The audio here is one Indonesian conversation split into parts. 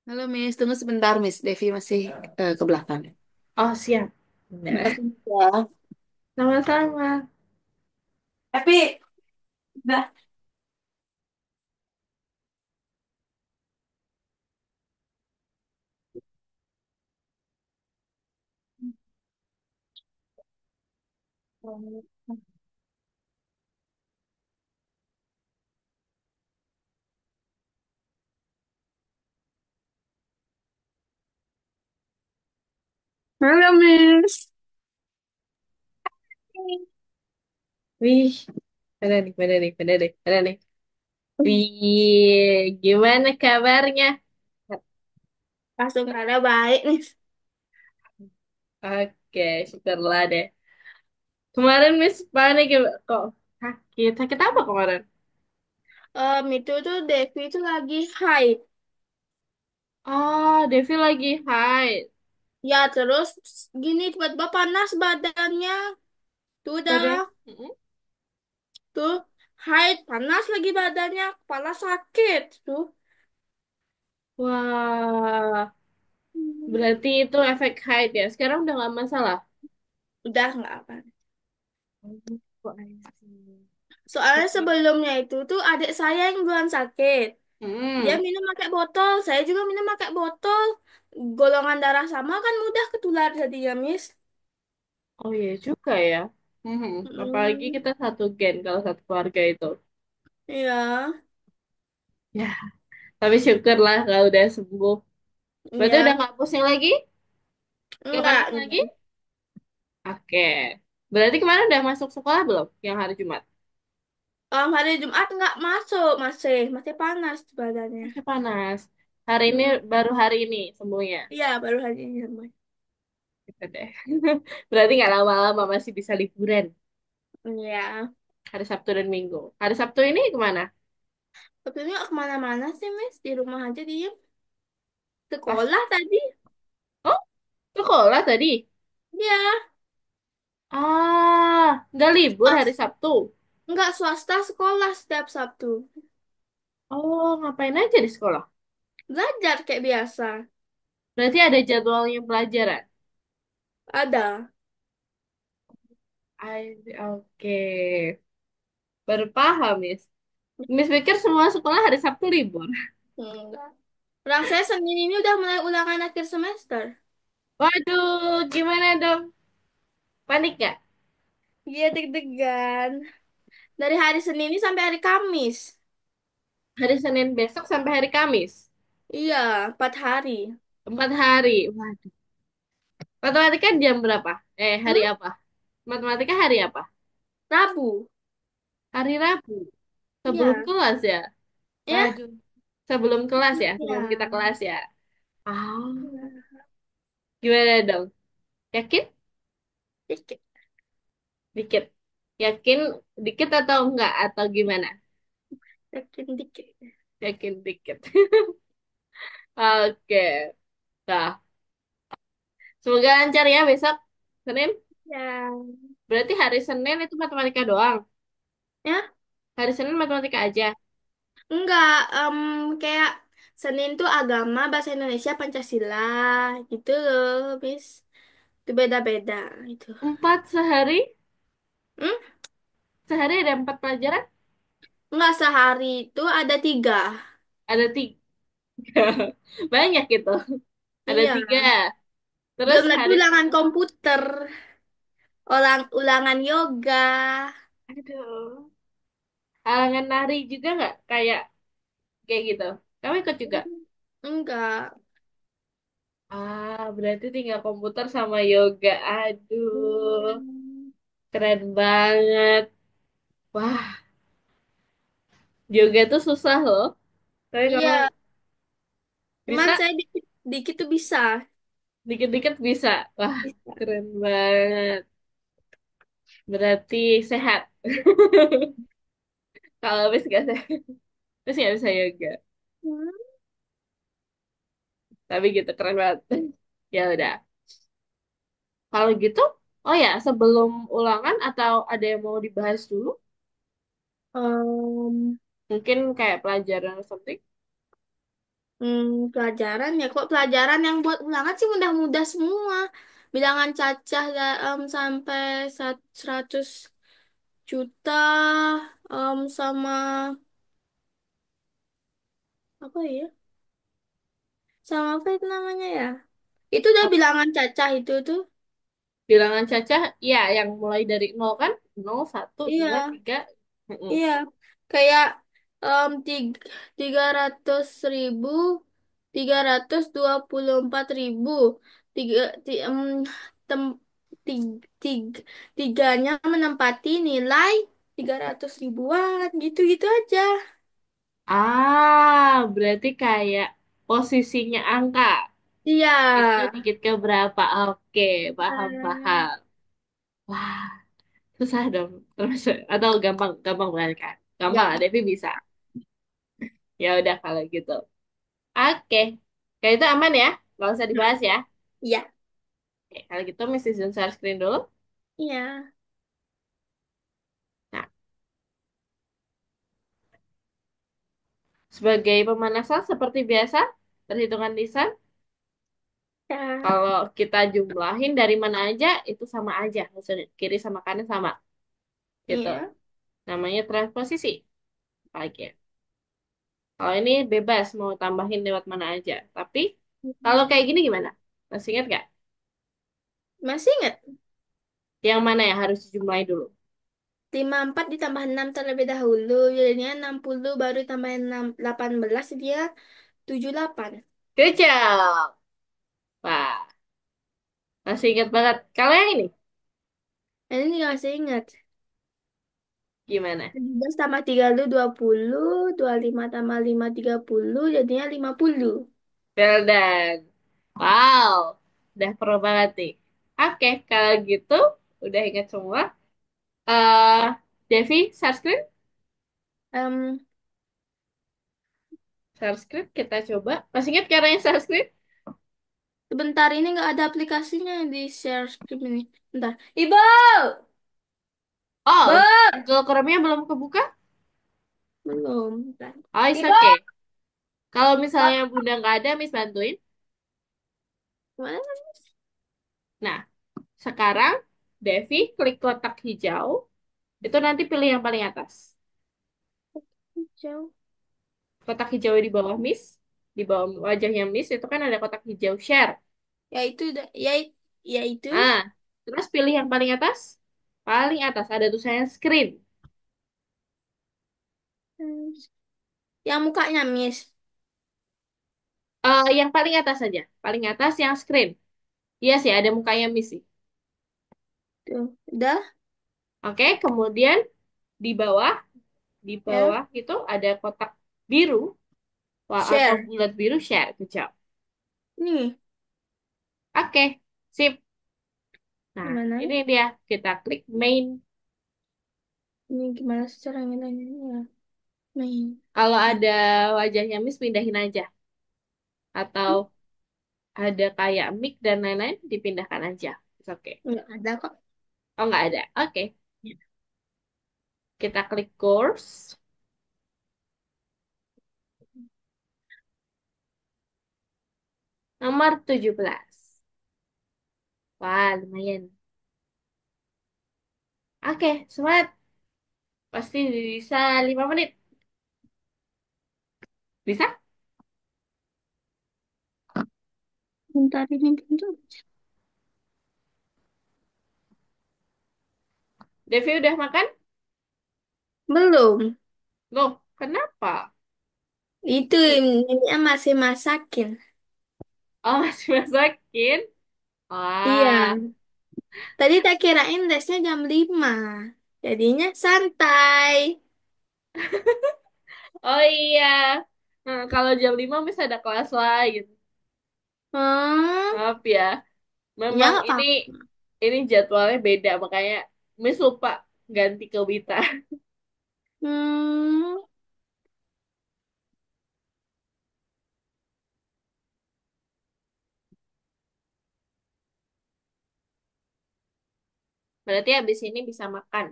Halo Miss, tunggu sebentar Miss. Devi masih ke belakang. Oh, siap. Nah, Makasih Miss ya. sama-sama. Tapi udah. Halo Miss. Wih, ada nih. Wih, gimana kabarnya? Langsung ada baik Miss. Oke, syukurlah deh. Kemarin Miss panik ya, kok sakit? Sakit apa kemarin? Itu tuh Devi itu lagi haid. Oh, Devi lagi haid. Ya terus gini tiba-tiba panas badannya. Tuh Pada, udah Mm-mm. tuh haid panas lagi badannya, kepala sakit tuh. Wah, berarti itu efek haid ya. Sekarang udah nggak masalah. Udah nggak apa. Oh, I see. Soalnya Oke. sebelumnya itu tuh adik saya yang duluan sakit. Dia Hmm. minum pakai botol, saya juga minum pakai botol. Golongan darah sama kan mudah ketular jadinya, Miss. Oh iya juga ya. Apalagi Hmm, kita satu gen kalau satu keluarga itu. iya, Ya, tapi syukurlah kalau udah sembuh. Berarti udah iya, nggak pusing lagi? Nggak panas lagi? enggak. Oke. Berarti kemarin udah masuk sekolah belum? Yang hari Jumat? Hari Jumat enggak masuk, masih panas badannya. Masih panas. Hari ini Mm-mm. baru hari ini semuanya. Iya, baru hari ini semuanya. Gitu deh. Berarti nggak lama-lama masih bisa liburan. Iya. Hari Sabtu dan Minggu. Hari Sabtu ini kemana? Tapi ini nggak kemana-mana sih, Miss. Di rumah aja diem. Pas. Sekolah tadi. Oh, sekolah tadi. Iya, Ah, nggak libur hari pas. Sabtu. Enggak swasta sekolah setiap Sabtu. Oh, ngapain aja di sekolah? Belajar kayak biasa. Berarti ada jadwalnya pelajaran. Ada. Oke, baru paham, Miss. Miss pikir semua sekolah hari Sabtu libur. Enggak. Orang saya Senin ini udah mulai ulangan akhir semester. Waduh, gimana dong? Panik gak? Iya deg-degan. Dari hari Senin ini sampai hari Kamis. Hari Senin besok sampai hari Kamis. Iya, 4 hari. 4 hari. Waduh. Matematika jam berapa? Hari Hmm? apa? Matematika hari apa? Rabu. Hari Rabu. Sebelum Iya. kelas ya? Ya? Waduh. Sebelum kelas ya? Sebelum kita Iya. kelas ya? Ah, Iya. gimana dong? Yakin? Dikit. Dikit. Yakin dikit atau enggak? Atau gimana? Yakin dikit. Yakin dikit. Oke. Nah, semoga lancar ya besok. Senin. Ya. Berarti hari Senin itu matematika doang. Ya? Hari Senin matematika aja. Enggak. Kayak Senin tuh agama, bahasa Indonesia, Pancasila. Gitu loh, Miss. Itu beda-beda. Itu. 4 sehari. Hmm? Sehari ada 4 pelajaran. Enggak, sehari itu ada 3. Ada 3. Banyak gitu. Ada Iya. 3. Terus Belum lagi hari ulangan Senin. komputer, ulangan yoga. Aduh. Halangan nari juga nggak? Kayak gitu. Kamu ikut juga? Enggak. Berarti tinggal komputer sama yoga. Aduh. Hmm. Keren banget. Wah, yoga tuh susah loh. Tapi kamu Iya, cuman bisa, saya dikit, dikit tuh bisa. dikit-dikit bisa. Wah, Bisa. keren banget. Berarti sehat. Kalau habis gak sehat, terus nggak bisa yoga. Hmm. Tapi gitu, keren banget. Ya udah. Kalau gitu, oh ya, sebelum ulangan atau ada yang mau dibahas dulu? Em, Mungkin kayak pelajaran atau something. Pelajaran ya kok pelajaran yang buat ulangan sih mudah-mudah semua. Bilangan cacah sampai 100 juta sama apa ya? Sama apa itu namanya ya? Itu udah Oh, bilangan cacah itu tuh. bilangan cacah, ya yang mulai dari nol kan? Nol, satu, dua, Iya, tiga. Mm-mm. iya. Kayak 300.000, 324.000, tiga, ti, em, tem, tiganya menempati nilai 300 ribuan, gitu-gitu aja. Ah, berarti kayak posisinya angka. Iya. Itu dikit ke berapa? Oke, paham, Eh, paham. Wah, susah dong. Terus, atau gampang, gampang banget kan? Gampang lah, Gampang. Devi bisa. Ya udah kalau gitu. Oke, kayak itu aman ya? Gak usah dibahas ya. Iya. Oke, kalau gitu Mrs. Jones share screen dulu. Iya. Nah, sebagai pemanasan seperti biasa, perhitungan lisan, Ya. kalau kita jumlahin dari mana aja, itu sama aja. Maksudnya kiri sama kanan sama. Gitu. Iya. Namanya transposisi. Lagi ya. Kalau ini bebas mau tambahin lewat mana aja. Tapi kalau kayak gini gimana? Masih ingat nggak? Masih ingat? Yang mana yang harus dijumlahin dulu? 54 ditambah 6 terlebih dahulu. Jadinya 60 baru tambahin 6, 18 dia 78. Good job. Wah, masih ingat banget. Kalau yang ini Ini nih masih ingat. gimana? 17 tambah 3 lu 20, 25 tambah 5 30, jadinya 50. Well done. Wow, udah pro banget nih. Oke, kalau gitu udah ingat semua. eh Devi, subscribe. Em, Subscribe kita coba. Masih ingat caranya subscribe? Sebentar ini nggak ada aplikasinya di share screen ini. Bentar. Ibu! Oh, Bu! Google Chrome-nya belum kebuka? Belum. Bentar. Oh, it's Ibu! okay. Kalau misalnya Pak, Bunda nggak ada, Miss bantuin. mana? Nah, sekarang Devi klik kotak hijau. Itu nanti pilih yang paling atas. Jauh. Kotak hijau di bawah Miss. Di bawah wajahnya Miss itu kan ada kotak hijau share. Ya itu ya, ya itu. Ah, terus pilih yang paling atas. Paling atas ada tulisannya screen. Hmm, Yang mukanya Miss. Yang paling atas saja. Paling atas yang screen. Iya sih, ada mukanya Miss sih. Tuh, udah Oke, kemudian di bawah, di ya. bawah itu ada kotak biru atau Share. bulat biru share. Kecap. Nih, Oke, sip. Nah, gimana? ini dia. Kita klik main. Ini gimana sih cara ngilangnya? Main. Kalau Nah, ada wajahnya Miss, pindahin aja. Atau ada kayak mic dan lain-lain, dipindahkan aja. It's okay. nggak ada kok. Oh, nggak ada. Oke. Kita klik course. Nomor 17. Wah, lumayan. Oke, semangat. Pasti bisa 5 menit. Bisa? Bentar ini bentar. Devi udah makan? Belum. Loh, kenapa? Itu ini masih masakin. Oh, masih masakin? Iya. Wah. Tadi tak kirain lesnya jam 5. Jadinya santai. Oh iya. Nah, kalau jam 5 Miss ada kelas lain. Hmm, Maaf ya. ya Memang nggak ini apa-apa. ini jadwalnya beda, makanya Miss lupa ganti ke Wita. Hmm, Berarti habis ini bisa makan.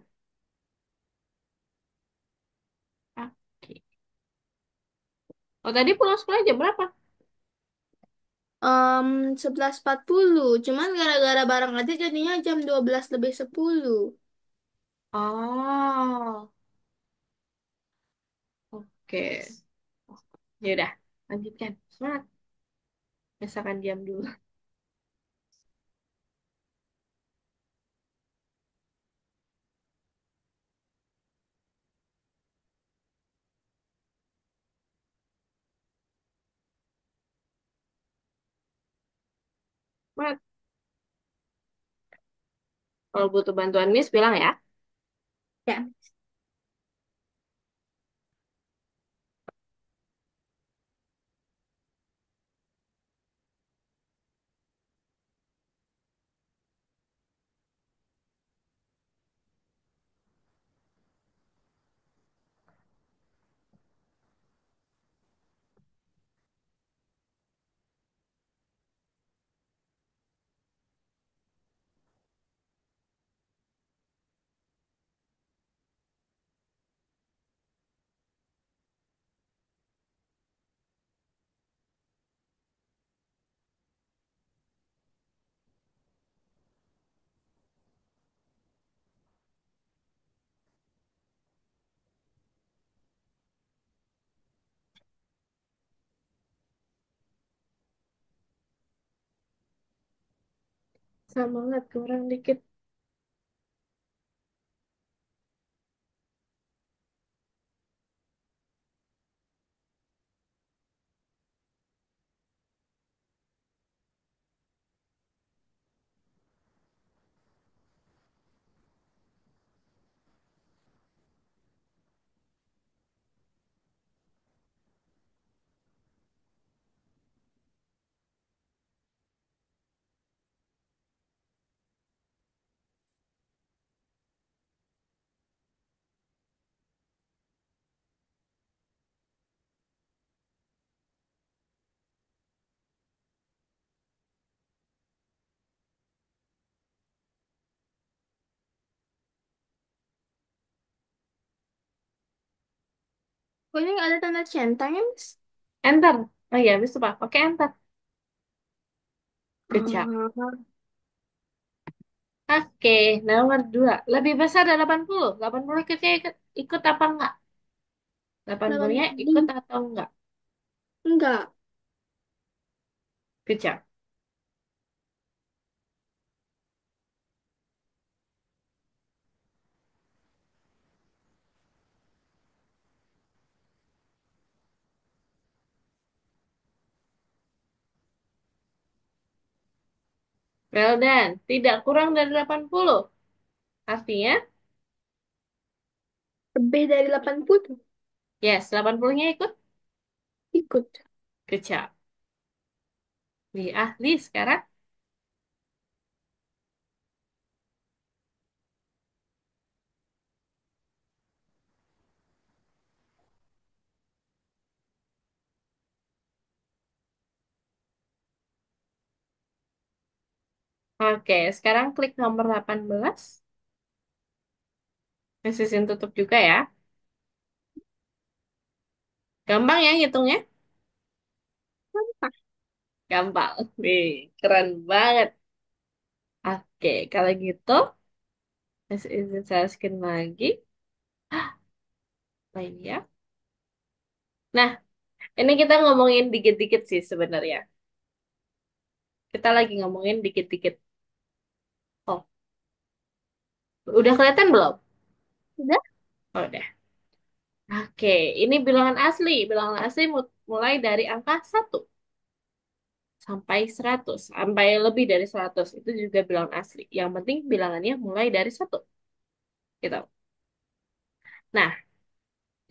Oke. Oh, tadi pulang sekolah jam berapa? 11.40. Cuman gara-gara barang aja jadinya jam 12 lebih 10. Oh, oke. Ya udah, lanjutkan. Semangat. Misalkan diam dulu. Semangat. Kalau butuh bantuan Miss, bilang ya. Ya. Semangat, kurang dikit. Kok ini nggak ada tanda centang ya, Mas? Enter. Oh iya, Miss lupa. Oke, enter. Kecap. Ah, Oke, nomor 2. Lebih besar dari 80. 80 ikutnya ikut apa enggak? 80-nya ikut 80. atau enggak? Enggak. Kecap. Well done. Tidak kurang dari 80. Artinya, Lebih dari 80. yes, 80-nya ikut. Ikut. Kecap. Di ahli sekarang. Oke, sekarang klik nomor 18. Mesisin tutup juga ya. Gampang ya ngitungnya? Apa? Gampang. Wih, keren banget. Oke, kalau gitu, izin saya skin lagi. Apa ini ya? Nah, ini kita ngomongin dikit-dikit sih sebenarnya. Kita lagi ngomongin dikit-dikit. Oh, udah kelihatan belum? Udah? Oh, udah. Oke, ini bilangan asli. Bilangan asli mulai dari angka 1 sampai 100. Sampai lebih dari 100. Itu juga bilangan asli. Yang penting bilangannya mulai dari 1. Gitu. Nah,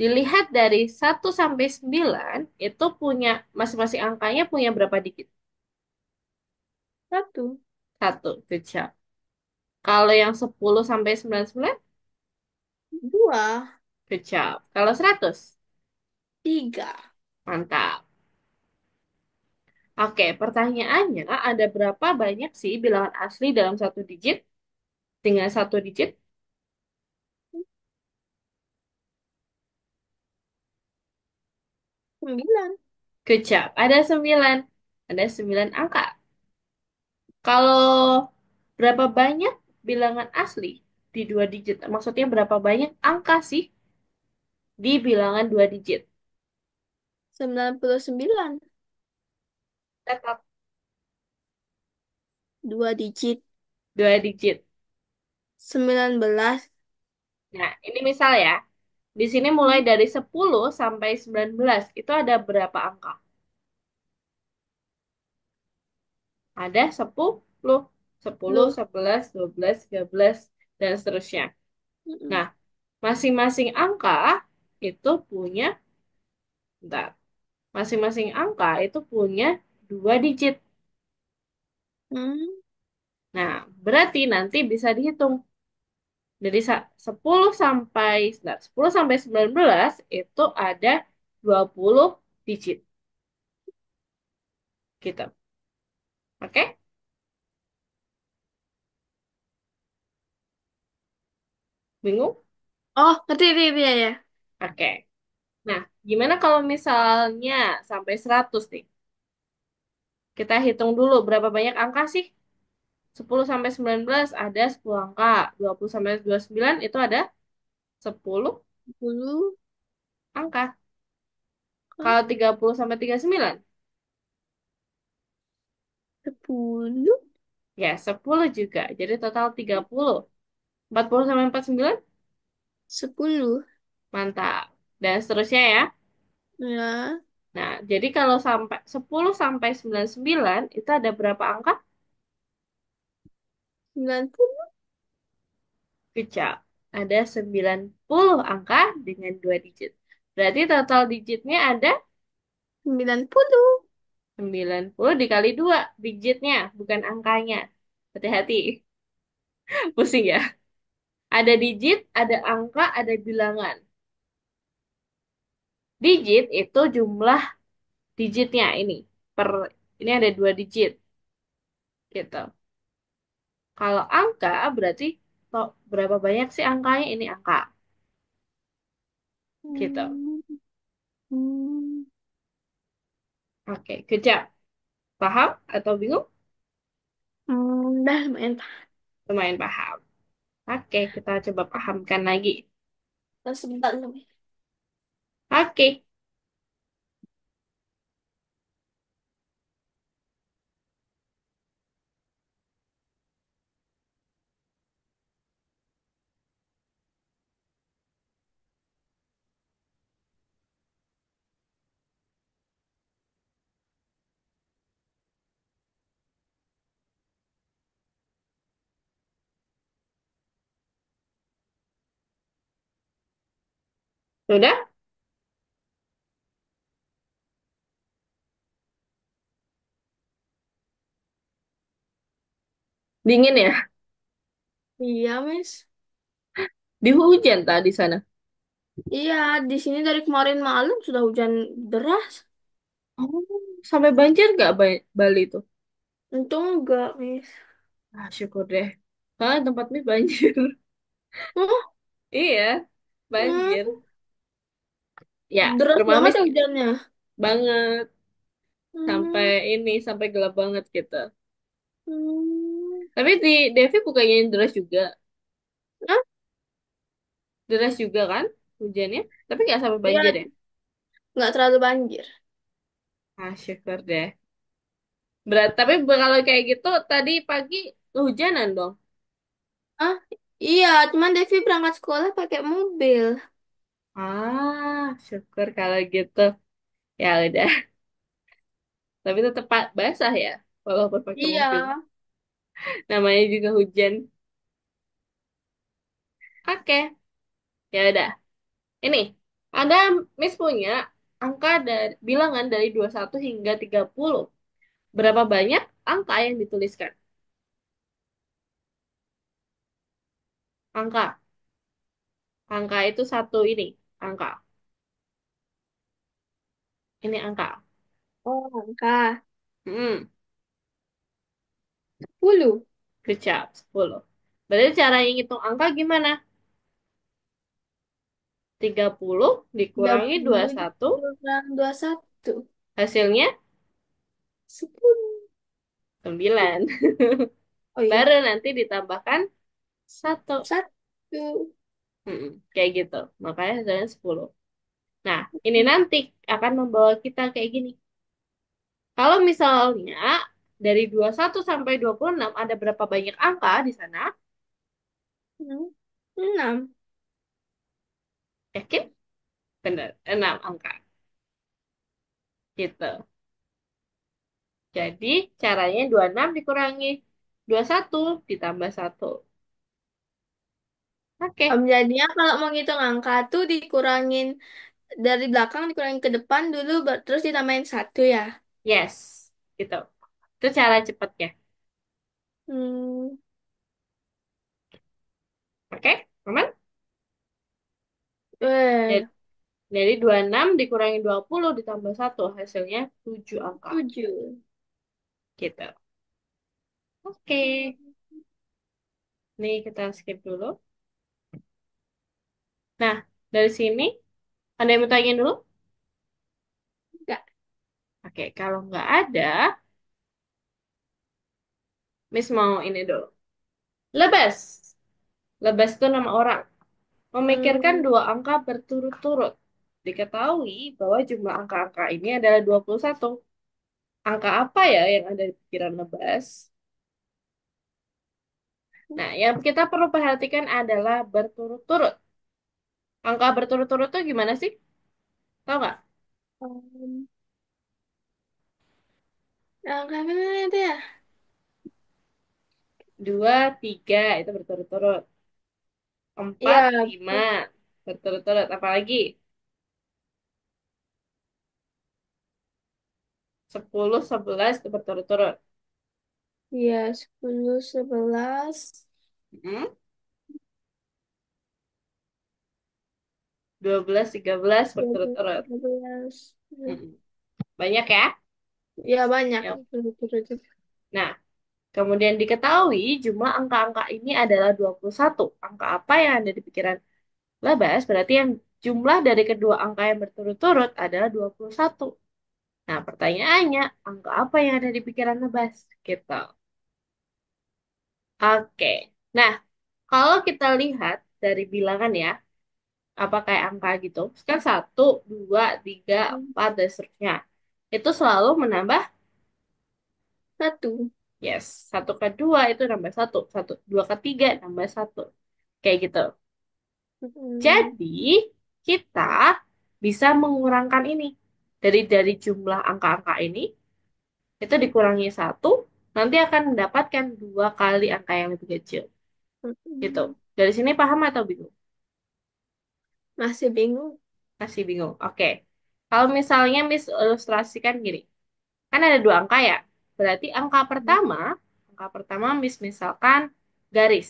dilihat dari 1 sampai 9, itu punya, masing-masing angkanya punya berapa digit? Satu. Satu, good job. Kalau yang 10 sampai 99, Dua. good job. Kalau 100, Tiga. mantap. Oke, pertanyaannya ada berapa banyak sih bilangan asli dalam satu digit dengan satu digit? 9. Good job. Ada 9. Ada 9 angka. Kalau berapa banyak bilangan asli di 2 digit? Maksudnya berapa banyak angka sih di bilangan 2 digit? 99. Tetap 2 digit. 2 digit. 19. Nah, ini misal ya. Di sini mulai Hmm. dari 10 sampai 19. Itu ada berapa angka? Ada 10, 10, Loh. 11, 12, 13, dan seterusnya. Mm-mm. Nah, masing-masing angka itu punya, bentar, masing-masing angka itu punya 2 digit. Hmm. Nah, berarti nanti bisa dihitung. Dari 10 sampai, bentar, 10 sampai 19 itu ada 20 digit. Gitu. Oke? Bingung? Oh, ngerti, ngerti, ngerti, ya, ya. Oke. Nah, gimana kalau misalnya sampai 100 nih? Kita hitung dulu berapa banyak angka sih? 10 sampai 19 ada 10 angka. 20 sampai 29 itu ada 10 10 angka. kan. Kalau 30 sampai 39, 10. ya 10 juga. Jadi total 30. 40 sampai 49, 10. mantap. Dan seterusnya ya. Ya. Nah, jadi kalau sampai 10 sampai 99 itu ada berapa angka? 90. Kecap. Ada 90 angka dengan 2 digit. Berarti total digitnya ada 90. 90 dikali 2 digitnya, bukan angkanya. Hati-hati, pusing ya. Ada digit, ada angka, ada bilangan. Digit itu jumlah digitnya ini. Per ini ada 2 digit gitu. Kalau angka berarti berapa banyak sih angkanya? Ini angka gitu. Hmm. Hmm. Oke, kejap. Paham atau bingung? Dah lumayan. Lumayan paham. Oke, kita coba pahamkan lagi. Sebentar lumayan. Oke, sudah? Dingin ya? Iya, Miss. Di hujan tadi sana. Iya, di sini dari kemarin malam sudah hujan deras. Oh, sampai banjir nggak Bali itu? Untung enggak, Miss. Ah, syukur deh. Soalnya tempat ini banjir. Oh, Iya, banjir. hmm, Ya, deras rumah banget Miss ya hujannya. banget. Sampai Hmm, ini, sampai gelap banget gitu. hmm. Tapi di Devi bukannya deras juga. Hah? Deras juga kan hujannya. Tapi nggak sampai Iya, banjir ya. nggak terlalu banjir. Ah, syukur deh. Berat, tapi kalau kayak gitu tadi pagi kehujanan dong. Ah, iya, cuman Devi berangkat sekolah pakai mobil. Ah, syukur kalau gitu. Ya udah. Tapi tetap basah ya, walaupun pakai Iya. mobil. Namanya juga hujan. Oke, ya udah. Ini, ada Miss punya angka dari bilangan dari 21 hingga 30. Berapa banyak angka yang dituliskan? Angka. Angka itu satu ini. Angka. Ini angka. Oh, angka. Hmm, 10. kecap, 10. Berarti cara ngitung angka gimana? 30 tiga dikurangi puluh 21, dikurang 21. hasilnya 10. 9. Oh Baru iya. nanti ditambahkan satu. 1. Kayak gitu. Makanya hasilnya 10. Nah, ini nanti akan membawa kita kayak gini. Kalau misalnya dari 21 sampai 26 ada berapa banyak angka di sana? 6. Yakin? Benar, 6 angka. Gitu. Jadi caranya 26 dikurangi 21 ditambah satu. Oke. Jadinya kalau mau ngitung angka tuh dikurangin dari belakang dikurangin ke depan dulu terus ditambahin 1 ya. Yes. Gitu. Itu cara cepatnya. Hmm. Oke? Aman? Eh, Jadi, jadi 26 dikurangi 20 ditambah satu hasilnya 7 angka. 7. Gitu. Oke. Nih kita skip dulu. Nah, dari sini ada yang mau tanya dulu? Enggak. Oke, kalau nggak ada, Miss mau ini dulu. Lebas. Lebas itu nama orang. Memikirkan Hmm. dua angka berturut-turut. Diketahui bahwa jumlah angka-angka ini adalah 21. Angka apa ya yang ada di pikiran Lebas? Nah, yang kita perlu perhatikan adalah berturut-turut. Angka berturut-turut tuh gimana sih? Tahu nggak? Angka mana itu ya? Dua, tiga, itu berturut-turut. Empat, Ya, lima, berturut-turut. Apalagi? 10, 11, itu berturut-turut. ya 10, 11, Mm. 12, 13, 12, berturut-turut. 13. Mm. Banyak ya? Ya banyak. Ya. Betul-betul. Nah, kemudian diketahui jumlah angka-angka ini adalah 21. Angka apa yang ada di pikiran Labas? Berarti yang jumlah dari kedua angka yang berturut-turut adalah 21. Nah, pertanyaannya, angka apa yang ada di pikiran Labas? Gitu. Oke. Nah, kalau kita lihat dari bilangan ya, apa kayak angka gitu. Kan 1, 2, 3, 4, dan seterusnya. Itu selalu menambah. 1. Yes, satu ke dua itu nambah satu, satu, dua ke tiga nambah satu, kayak gitu. Hmm. Jadi kita bisa mengurangkan ini dari jumlah angka-angka ini itu dikurangi satu, nanti akan mendapatkan dua kali angka yang lebih kecil, gitu. Hmm. Dari sini paham atau bingung? Masih bingung. Masih bingung. Oke. Kalau misalnya Miss ilustrasikan gini, kan ada dua angka ya. Berarti angka pertama Miss misalkan garis.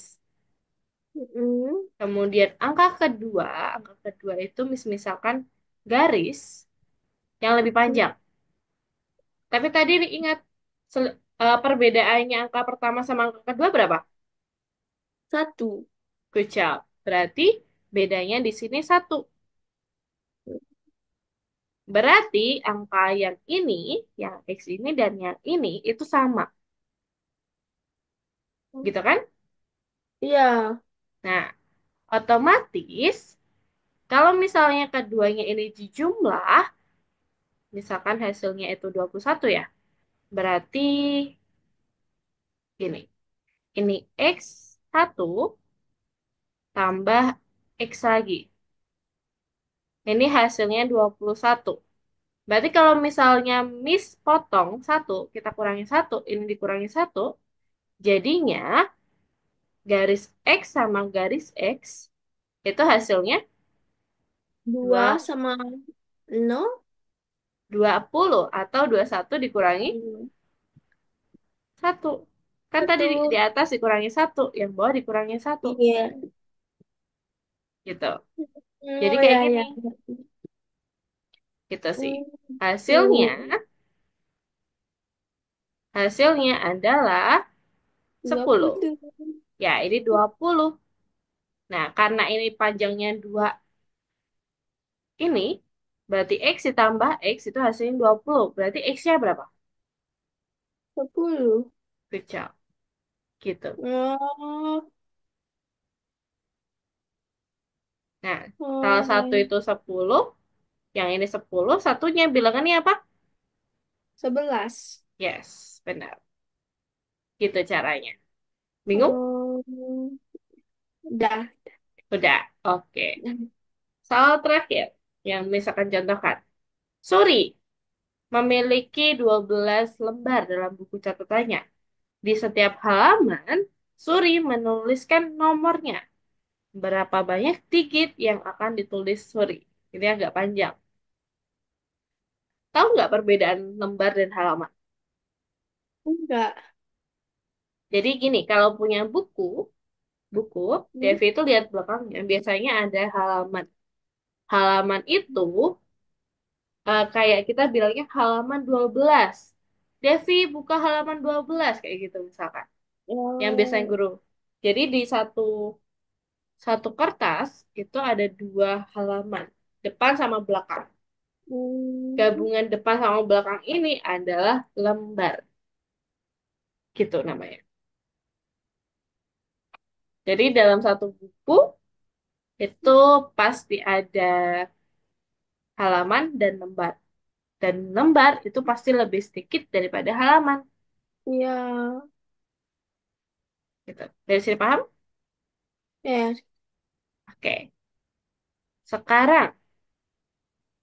Hmm. Kemudian angka kedua itu misalkan garis yang lebih panjang. Tapi tadi ingat perbedaannya angka pertama sama angka kedua berapa? 1. Good job. Berarti bedanya di sini satu. Berarti angka yang ini, yang X ini dan yang ini itu sama. Gitu kan? Iya. Nah, otomatis kalau misalnya keduanya ini dijumlah, misalkan hasilnya itu 21 ya. Berarti gini. Ini X1 tambah X lagi. Ini hasilnya 21. Berarti kalau misalnya Miss potong satu, kita kurangi satu, ini dikurangi satu, jadinya garis X sama garis X itu hasilnya 2 2, sama 0. 20 atau 21 dikurangi satu. Kan tadi Satu. di atas dikurangi satu, yang bawah dikurangi satu. Iya. Gitu. Jadi Oh kayak ya gini, ya. gitu sih. Hmm. Hasilnya, Tuh. hasilnya adalah dua 10. puluh Ya, ini 20. Nah, karena ini panjangnya 2 ini, berarti X ditambah X itu hasilnya 20. Berarti X-nya berapa? 10. Good job. Gitu. Oh, Nah, salah satu oh, itu 10, yang ini 10, satunya bilangannya apa? 11. Yes, benar. Gitu caranya. Bingung? Oh, udah. Udah. Oke. Soal terakhir yang misalkan contohkan. Suri memiliki 12 lembar dalam buku catatannya. Di setiap halaman, Suri menuliskan nomornya. Berapa banyak digit yang akan ditulis Suri? Ini agak panjang. Tahu nggak perbedaan lembar dan halaman? Enggak. Jadi gini, kalau punya buku, Hmm? Devi itu lihat belakangnya, biasanya ada halaman. Halaman itu kayak kita bilangnya halaman 12. Devi buka halaman 12 kayak gitu misalkan. Yang biasanya Oh, guru. Jadi di satu satu kertas itu ada dua halaman, depan sama belakang. hmm, Gabungan depan sama belakang ini adalah lembar, gitu namanya. Jadi dalam satu buku itu pasti ada halaman dan lembar. Dan lembar itu pasti lebih sedikit daripada halaman. iya. Gitu. Dari sini paham? Ya, Oke. Sekarang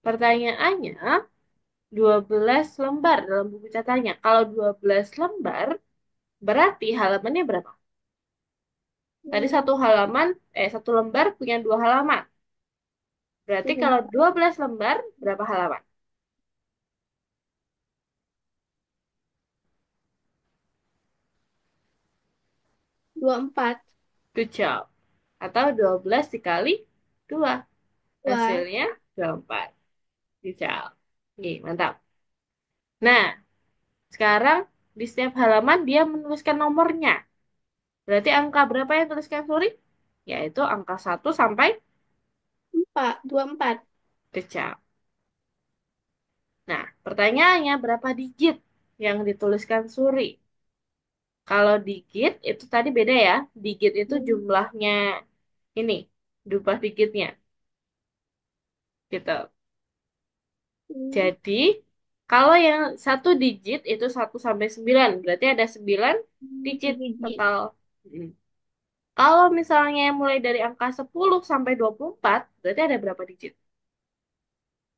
pertanyaannya 12 lembar dalam buku catatannya. Kalau 12 lembar berarti halamannya berapa? Tadi hmm, satu halaman, satu lembar punya dua halaman. Berarti kalau 12 lembar berapa halaman? 24. Good job. Atau 12 dikali 2. Wah, Hasilnya 24. Good job. Oke, mantap. Nah, sekarang di setiap halaman dia menuliskan nomornya. Berarti angka berapa yang tuliskan Suri? Yaitu angka 1 sampai 4. 24. good job. Nah, pertanyaannya berapa digit yang dituliskan Suri? Kalau digit itu tadi beda ya. Digit itu Hmm, jumlahnya ini, jumlah digitnya. Gitu. hmm, Jadi, kalau yang satu digit itu 1 sampai 9, berarti ada 9 digit Digit. total. Hmm. Kalau misalnya mulai dari angka 10 sampai 24, berarti ada berapa digit?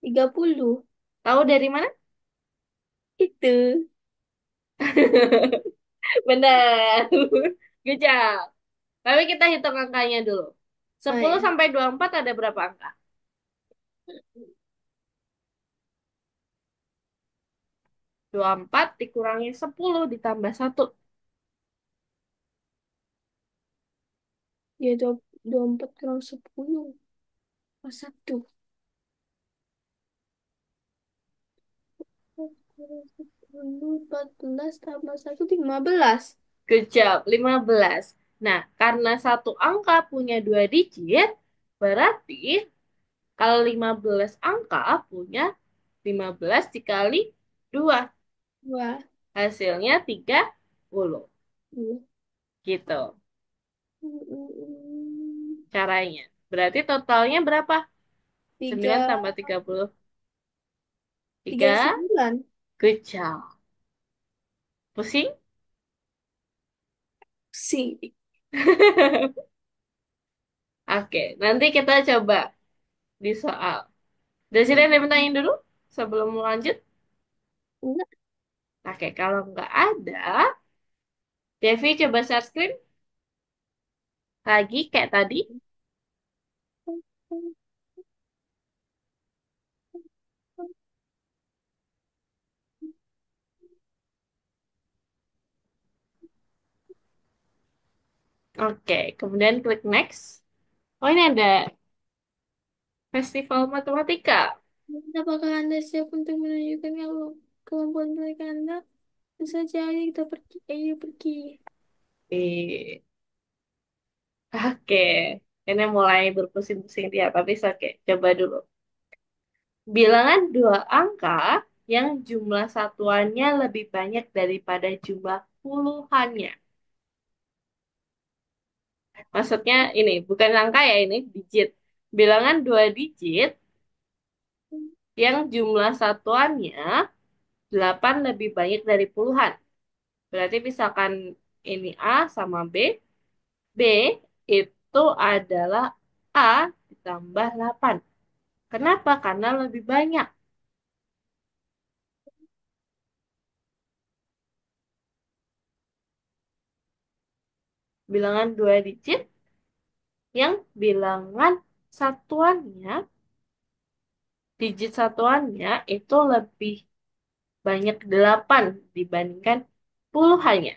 30. Tahu dari mana? Itu. Benar. Good job. Tapi kita hitung angkanya dulu. Oh 10 ya. sampai 24 ada berapa angka? 24 dikurangi 10 ditambah 1. Ya, 24 kurang 10. Pas 1. 14 tambah 1, 15. Good job, 15. Nah, karena satu angka punya dua digit, berarti kalau 15 angka punya 15 dikali 2. Wah. Hasilnya 30. Iya. Gitu Hmm, caranya. Berarti totalnya berapa? 9 tiga, tambah 30. tiga 3. 9 Good job. Pusing? sih. Oke, nanti kita coba di soal. Dari sini ada yang bertanya dulu sebelum lanjut. Enggak. Oke, kalau nggak ada, Devi coba share screen lagi kayak tadi. Oke, kemudian klik next. Oh, ini ada festival matematika. Apakah Anda siap untuk menunjukkan kemampuan mereka Anda? Tentu saja, ayo kita pergi. Ayo pergi. Eh, oke, ini mulai berpusing-pusing dia, tapi oke. Coba dulu. Bilangan dua angka yang jumlah satuannya lebih banyak daripada jumlah puluhannya. Maksudnya ini bukan angka ya, ini digit. Bilangan dua digit yang jumlah satuannya 8 lebih banyak dari puluhan. Berarti misalkan ini A sama B, B itu adalah A ditambah 8. Kenapa? Karena lebih banyak. Bilangan dua digit yang bilangan satuannya, digit satuannya itu lebih banyak 8 dibandingkan puluhannya.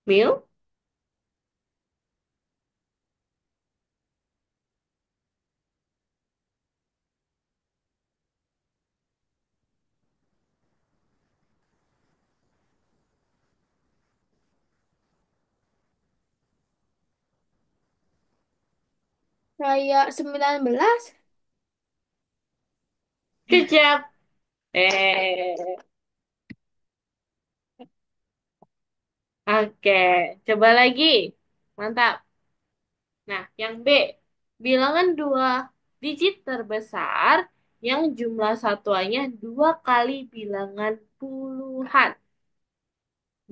Mil, Kayak 19. kejap. Eh, oke, coba lagi. Mantap. Nah, yang B, bilangan dua digit terbesar yang jumlah satuannya dua kali bilangan puluhan.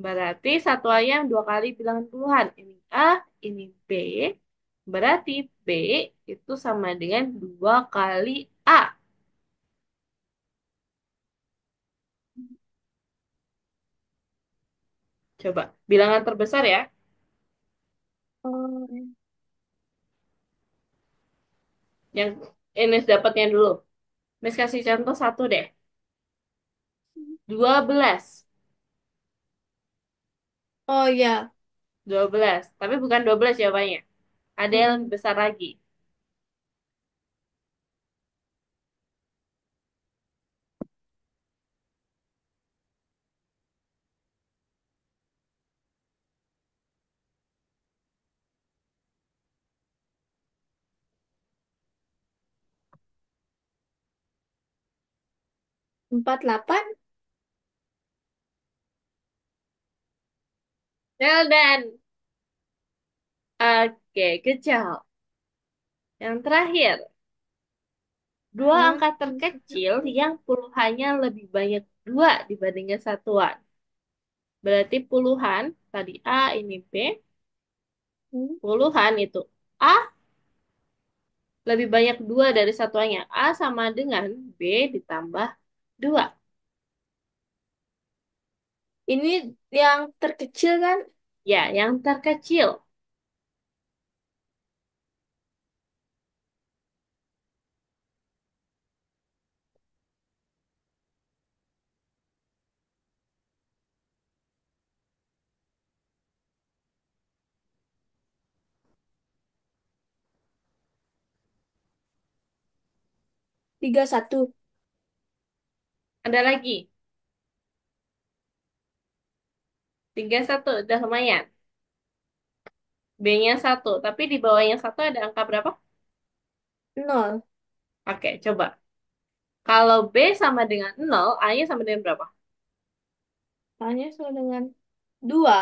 Berarti satuannya dua kali bilangan puluhan. Ini A, ini B. Berarti B itu sama dengan dua kali A. Coba, bilangan terbesar ya. Oh, Yang ini dapatnya dulu. Miss kasih contoh satu deh. 12. oh ya. 12. Tapi bukan 12 jawabannya. Ada yang lebih Mm-mm. besar lagi. 48. Well done. Oke, kejauh. Yang terakhir. Dua Hah? angka terkecil yang puluhannya lebih banyak dua dibandingkan satuan. Berarti puluhan, tadi A, ini B. Hmm. Puluhan itu A lebih banyak dua dari satuannya. A sama dengan B ditambah dua. Ini yang terkecil kan? Ya, yang terkecil. 31. Ada lagi. 31, udah lumayan. B-nya satu, tapi di bawahnya satu ada angka berapa? 0. Oke, coba. Kalau B sama dengan nol, A-nya sama dengan berapa? Hanya sama dengan 2.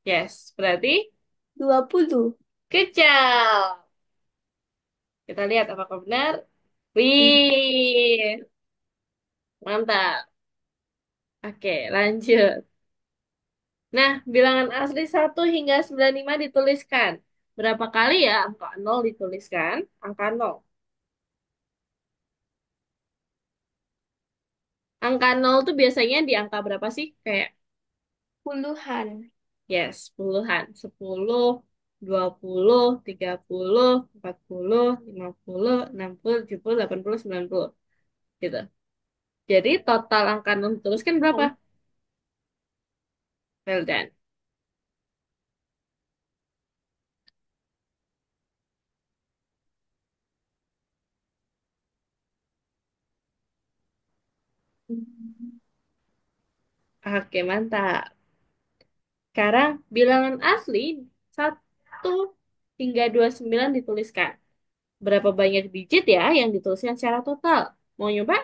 Yes, berarti 20. kecil. Kita lihat apakah benar. Wih, mantap. Oke, lanjut. Nah, bilangan asli 1 hingga 95 dituliskan. Berapa kali ya angka nol dituliskan? Angka nol. Angka nol tuh biasanya di angka berapa sih? Kayak, Puluhan. yes, puluhan. 10, 20, 30, 40, 50, 60, 70, 80, 90. Gitu. Jadi total angka nol dituliskan berapa? Well done. Oke, mantap. Sekarang bilangan asli 1 hingga 29 dituliskan. Berapa banyak digit ya yang dituliskan secara total? Mau nyoba?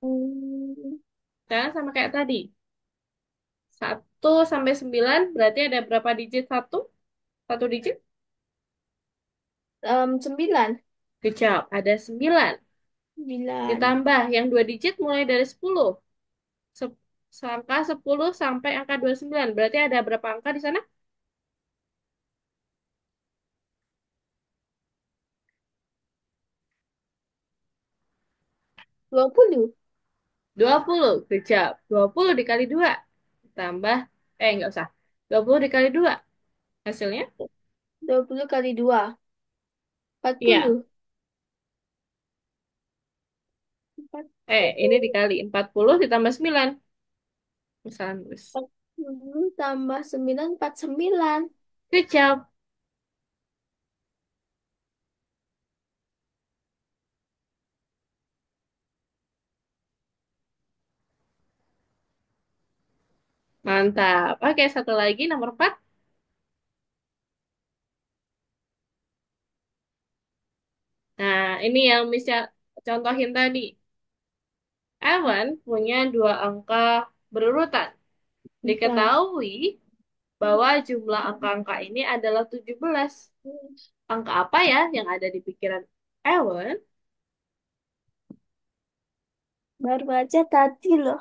Hmm, Sekarang sama kayak tadi. 1 sampai 9 berarti ada berapa digit satu? Satu digit? 9. Good job. Ada 9. 9. Ditambah yang 2 digit mulai dari 10. Se Angka 10 sampai angka 29. Berarti ada berapa angka di sana? 20. 20. Good job. 20 dikali 2. Tambah, nggak usah. 20 dikali 2. Hasilnya? 20 kali 2. Iya. 40. Ini 40. dikali 40 ditambah 9. Misalnya, nulis. 40 tambah 9, 49. Good job. Mantap. Oke, satu lagi, nomor 4. Nah, ini yang bisa contohin tadi. Ewan punya 2 angka berurutan. Bukan. Diketahui bahwa jumlah angka-angka ini adalah 17. Angka apa ya yang ada di pikiran Ewan? Baru aja tadi loh.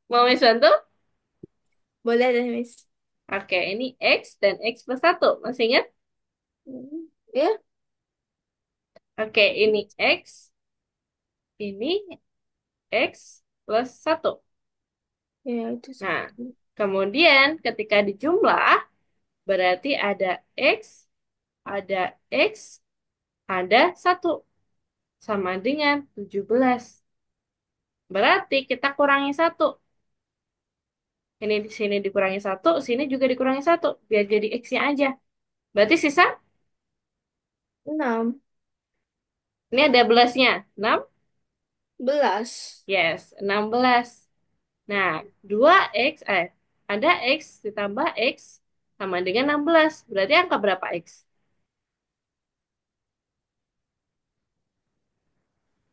Mau Miss bantu? Boleh deh, Miss. Oke, ini X dan X plus 1. Masih ingat? Ya, Oke, ini X, ini X plus 1. ya itu Nah, satu. kemudian ketika dijumlah, berarti ada X, ada X, ada 1. Sama dengan 17. Berarti kita kurangi 1. Ini di sini dikurangi 1, sini juga dikurangi 1. Biar jadi X-nya aja. Berarti sisa, 6. ini ada belasnya. 6. 11. Yes, 16. Nah, 2X, ada X ditambah X sama dengan 16. Berarti angka berapa X?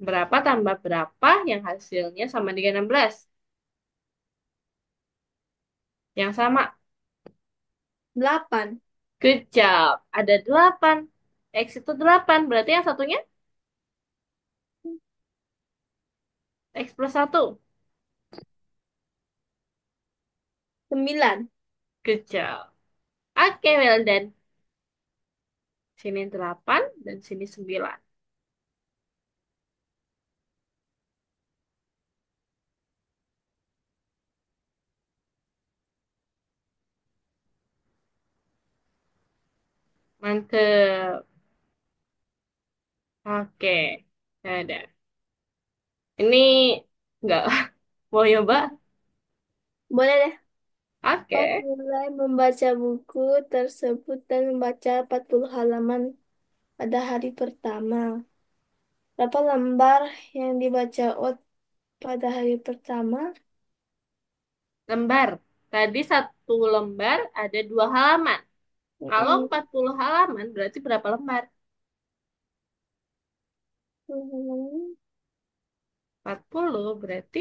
Berapa tambah berapa yang hasilnya sama dengan 16? Yang sama. 8. Good job. Ada 8. X itu 8. Berarti yang satunya X plus 1. 9. Good job. Oke, well done. Sini 8 dan sini 9. Mantep. Oke. Ada. Ini enggak mau nyoba? Boleh deh. Pas Oke. mulai membaca buku tersebut dan membaca 40 halaman pada hari pertama. Berapa lembar yang dibaca Ot pada hari pertama? Lembar. Tadi satu lembar ada 2 halaman. Kalau Mm-mm. 40 halaman berarti berapa lembar? Hmm. 40 berarti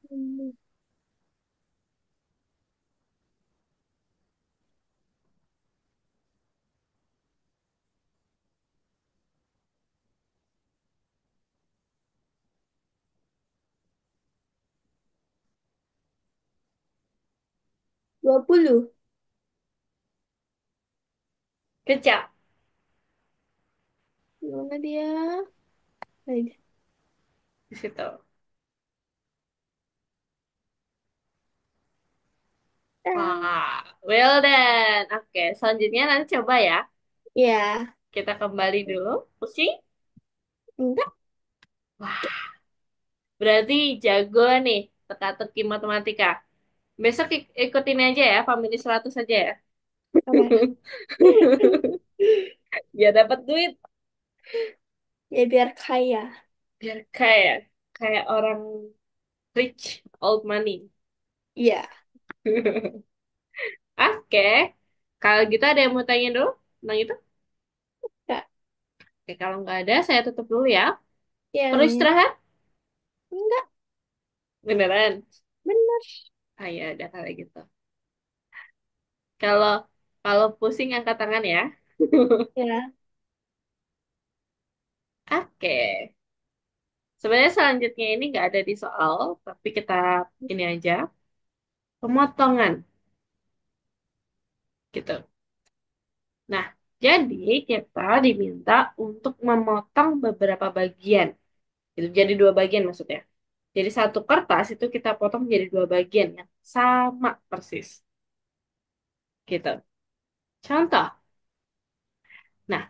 Hmm. 20. kejap Mana dia? Nah, di situ. dah. Wah, well done. Oke, selanjutnya nanti coba ya. Ya, Kita kembali dulu. Pusing? enggak Wah, berarti jago nih teka-teki matematika. Besok ikutin aja ya, Family 100 aja ya. apa? Biar dapat duit, Ya biar kaya. biar kaya, kayak orang rich old money. Iya. Oke, kalau gitu ada yang mau tanya dulu tentang itu? Kak. Oke, kalau nggak ada, saya tutup dulu ya. Ya, Perlu istirahat? enggak. Beneran? Bener. Ah ya, ada kali gitu. Kalau kalau pusing angkat tangan ya. Ya. Oke. Sebenarnya selanjutnya ini nggak ada di soal, tapi kita ini aja. Pemotongan, gitu. Nah, jadi kita diminta untuk memotong beberapa bagian. Itu jadi dua bagian maksudnya. Jadi satu kertas itu kita potong jadi dua bagian yang sama persis. Gitu. Contoh. Nah,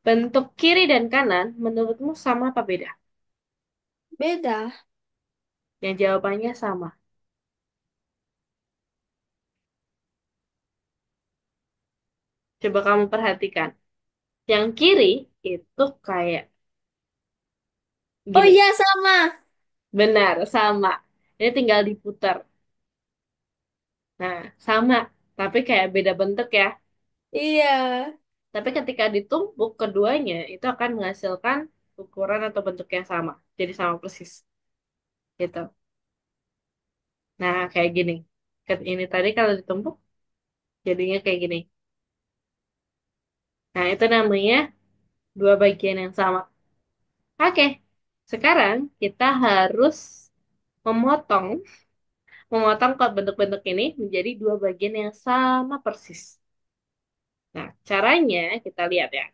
bentuk kiri dan kanan menurutmu sama apa beda? Beda. Yang jawabannya sama. Coba kamu perhatikan. Yang kiri itu kayak Oh gini. iya sama. Benar, sama. Ini tinggal diputar. Nah, sama. Tapi kayak beda bentuk ya. Iya. Tapi ketika ditumpuk keduanya, itu akan menghasilkan ukuran atau bentuk yang sama. Jadi sama persis. Gitu. Nah, kayak gini. Ini tadi kalau ditumpuk, jadinya kayak gini. Nah, itu namanya dua bagian yang sama. Oke, sekarang kita harus memotong, memotong kok bentuk-bentuk ini menjadi dua bagian yang sama persis. Nah, caranya kita lihat ya.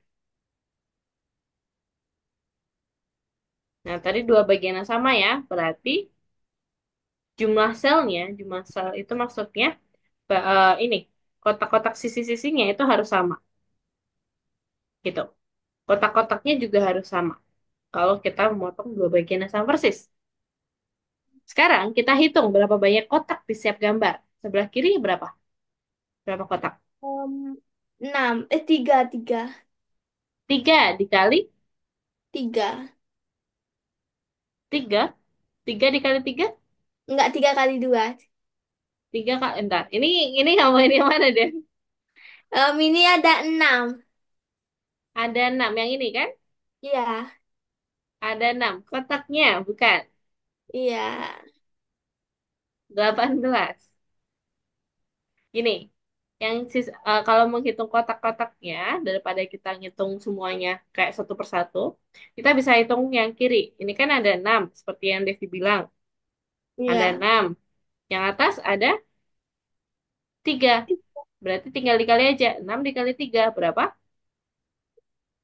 Nah, tadi dua bagian yang sama ya, berarti jumlah selnya, jumlah sel itu maksudnya ini kotak-kotak sisi-sisinya itu harus sama, gitu. Kotak-kotaknya juga harus sama. Kalau kita memotong dua bagian yang sama persis. Sekarang kita hitung berapa banyak kotak di setiap gambar. Sebelah kiri berapa? Berapa kotak? Enam. Tiga. Tiga dikali Tiga. tiga. Tiga dikali tiga. Enggak, 3 kali 2. Tiga kak. Entar. Ini ngomongin yang mana deh? Ini ada 6. Ada enam. Yang ini kan? Iya. Ada enam. Kotaknya bukan. Iya. 18. Gini, kalau menghitung kotak-kotaknya daripada kita ngitung semuanya kayak satu persatu, kita bisa hitung yang kiri. Ini kan ada 6, seperti yang Devi bilang. Ada Iya. 6. Yang atas ada 3. Berarti tinggal dikali aja. 6 dikali 3 berapa?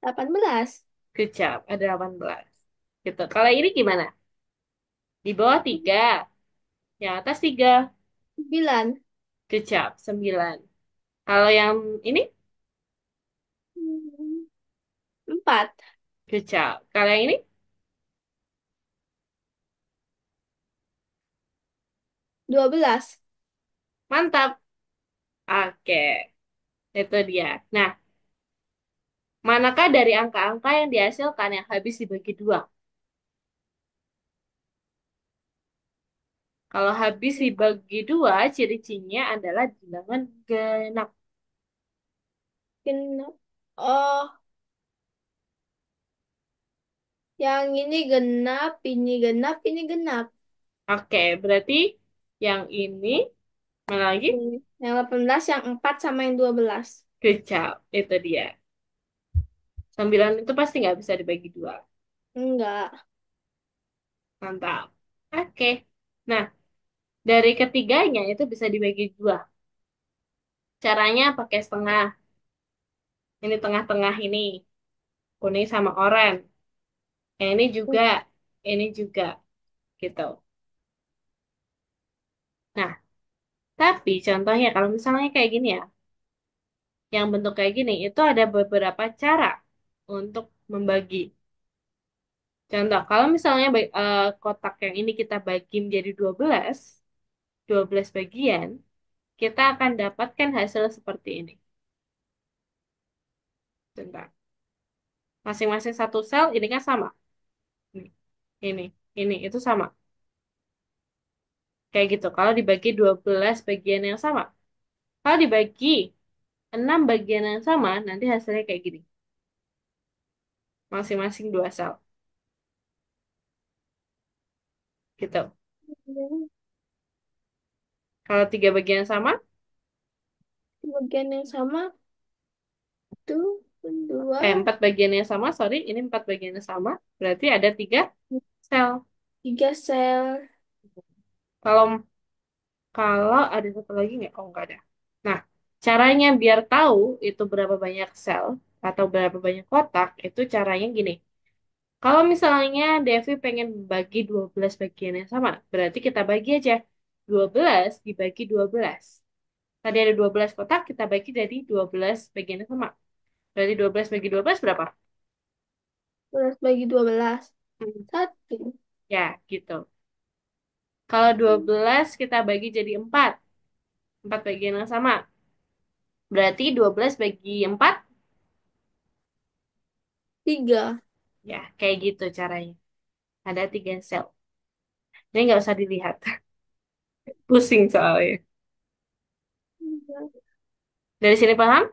18. Kecap, ada 18. Gitu. Kalau ini gimana? Di bawah 3, yang atas 3. 9. Kecap, 9. Kalau yang ini, 4. kecap. Kalau yang ini, 12. mantap. Oke, itu dia. Nah, manakah dari angka-angka yang dihasilkan yang habis dibagi dua? Kalau habis dibagi dua, ciri-cirinya adalah bilangan genap. Genap. Oh, yang ini genap, ini genap, ini genap. Oke, berarti yang ini, mana lagi? Yang 18, yang 4 sama yang 12. Kecap, itu dia. 9 itu pasti nggak bisa dibagi dua. Enggak. Mantap. Oke. Nah, dari ketiganya itu bisa dibagi dua. Caranya pakai setengah. Ini tengah-tengah ini. Kuning sama oranye. Yang ini juga. Ini juga. Gitu. Nah, tapi contohnya kalau misalnya kayak gini ya. Yang bentuk kayak gini. Itu ada beberapa cara untuk membagi. Contoh, kalau misalnya kotak yang ini kita bagi menjadi 12 bagian, kita akan dapatkan hasil seperti ini. Bentar. Masing-masing satu sel ini kan sama. Ini, ini, itu sama. Kayak gitu. Kalau dibagi 12 bagian yang sama. Kalau dibagi 6 bagian yang sama, nanti hasilnya kayak gini. Masing-masing dua sel. Gitu. Kalau 3 bagian sama, Bagian yang sama itu dua, 4 bagian yang sama, sorry, ini 4 bagian yang sama. Berarti ada 3 sel. tiga sel. Kalau kalau ada satu lagi nggak? Oh, nggak ada. Nah, caranya biar tahu itu berapa banyak sel atau berapa banyak kotak, itu caranya gini. Kalau misalnya Devi pengen bagi 12 bagian yang sama, berarti kita bagi aja 12 dibagi 12. Tadi ada 12 kotak, kita bagi jadi 12 bagian yang sama. Berarti 12 bagi 12 berapa? 12 bagi 12. Hmm, Satu. ya, gitu. Kalau 12 kita bagi jadi 4. 4 bagian yang sama. Berarti 12 bagi 4, Tiga. ya, kayak gitu caranya. Ada 3 sel. Ini nggak usah dilihat. Pusing soalnya. Dari sini paham?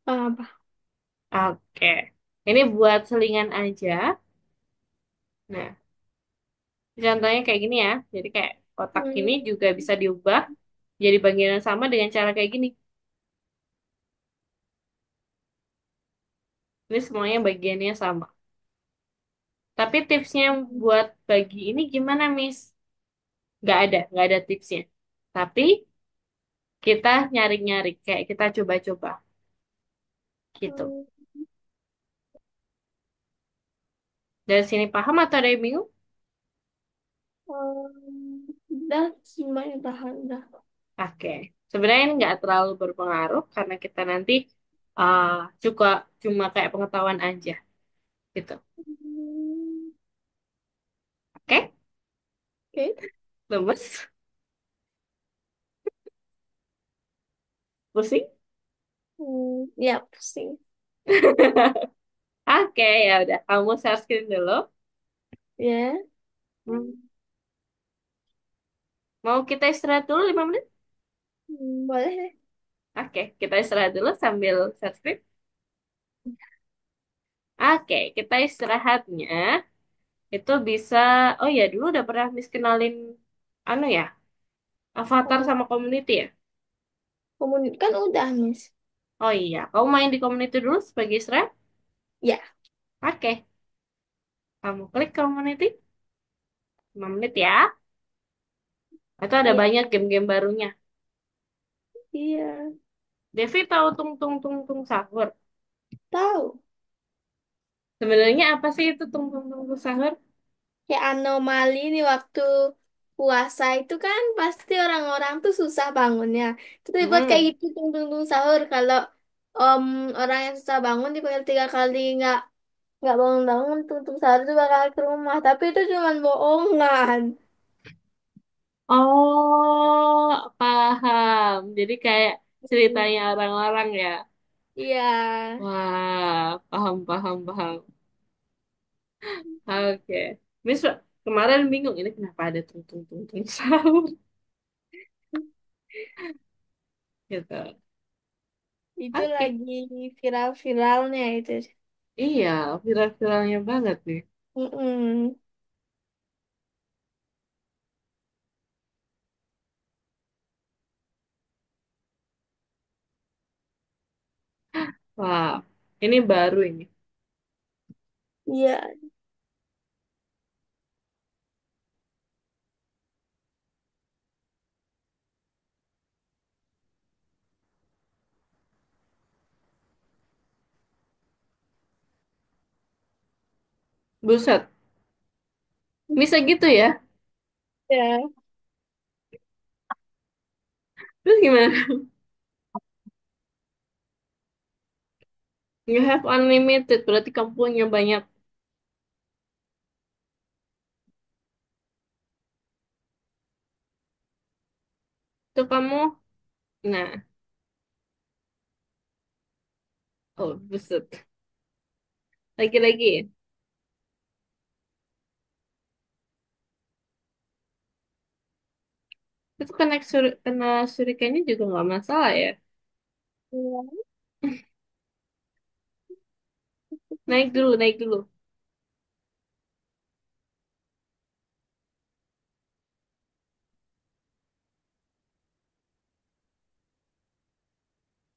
Apa? Oke. Ini buat selingan aja. Nah, contohnya kayak gini ya. Jadi kayak kotak ini Hmm. juga bisa diubah jadi bagian yang sama dengan cara kayak gini. Ini semuanya bagiannya sama. Tapi tipsnya buat bagi ini gimana, Miss? Nggak ada tipsnya. Tapi kita nyari-nyari, kayak kita coba-coba gitu. Hmm. Dari sini paham atau ada yang bingung? Udah semuanya tahan dah. Oke. Sebenarnya ini nggak terlalu berpengaruh karena kita nanti uh, juga cuma kayak pengetahuan aja gitu. Hmm. Oke? Oke. Lemes? Pusing? Ya pusing. Oke, ya udah. Kamu share screen dulu. Ya. Hmm. Mau kita istirahat dulu 5 menit? Boleh deh. Oke, kita istirahat dulu sambil share screen. Oke, kita istirahatnya itu bisa. Oh ya, dulu udah pernah Miss kenalin anu ya, avatar Apa? sama community ya. Kan udah, Miss. Oh iya, kamu main di community dulu sebagai istirahat. Ya. Oke, kamu klik community 5 menit ya. Itu ada Ya. banyak game-game barunya. Iya. Devi tahu tung tung tung tung sahur. Tahu. Sebenarnya apa sih itu tung tung tung tung sahur? Kayak anomali nih waktu puasa itu kan pasti orang-orang tuh susah bangunnya. Itu dibuat kayak Hmm. gitu tung tung tung sahur. Kalau om orang yang susah bangun dipanggil 3 kali nggak bangun-bangun tung tung sahur itu bakal ke rumah. Tapi itu cuma bohongan. Oh, paham. Jadi kayak Hmm. ceritanya orang-orang ya. Iya. Wah, paham, paham, paham. Oke. Miss, kemarin bingung ini kenapa ada tung tung tung tung sahur gitu. Itu Oke. lagi viral-viralnya itu. Iya, viral-viralnya banget nih. Mm-mm. Wah, ini baru ini. Iya. Buset, bisa gitu ya? Ya. Terus gimana? You have unlimited, berarti kamu punya banyak. Tuh kamu, nah, Oh, buset. Lagi-lagi. Itu kena surikanya juga nggak masalah ya. Iya. Naik dulu, naik dulu.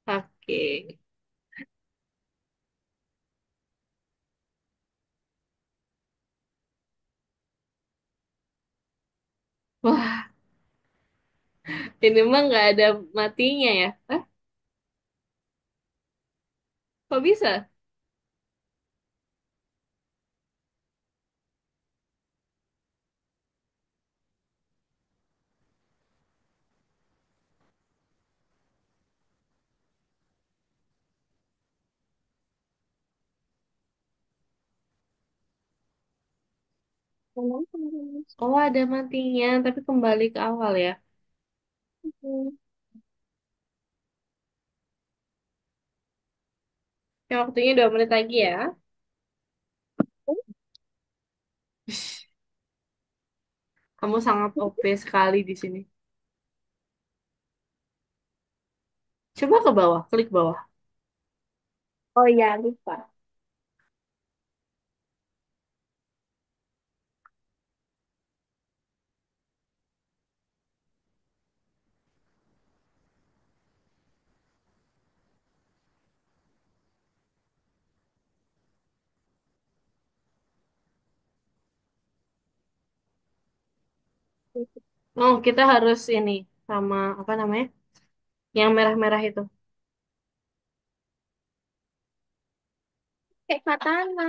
Oke. Wah, ini mah nggak ada matinya ya. Kok bisa? Kenapa? Oh, ada matinya, tapi kembali ke awal ya. Hmm. Ya, waktunya 2 menit lagi ya. Kamu sangat OP sekali di sini. Coba ke bawah, klik bawah. Oh ya, lupa. Oh, kita harus ini sama apa namanya? Yang merah-merah itu. Kayak katana.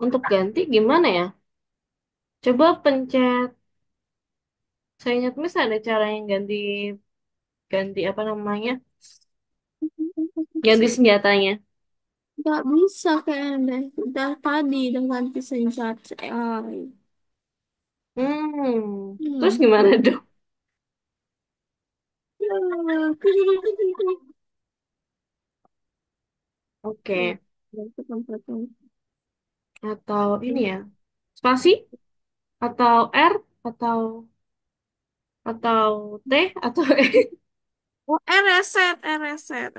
Untuk ganti gimana ya? Coba pencet. Saya ingat mis ada cara yang ganti ganti apa namanya? Ganti senjatanya. Gak bisa kayaknya deh. Udah tadi, udah ganti senjata AI. Terus gimana Tuh. dong? Ya, Oke. itu tempatnya. Atau ini ya. Spasi atau R atau T atau Oh, reset, reset.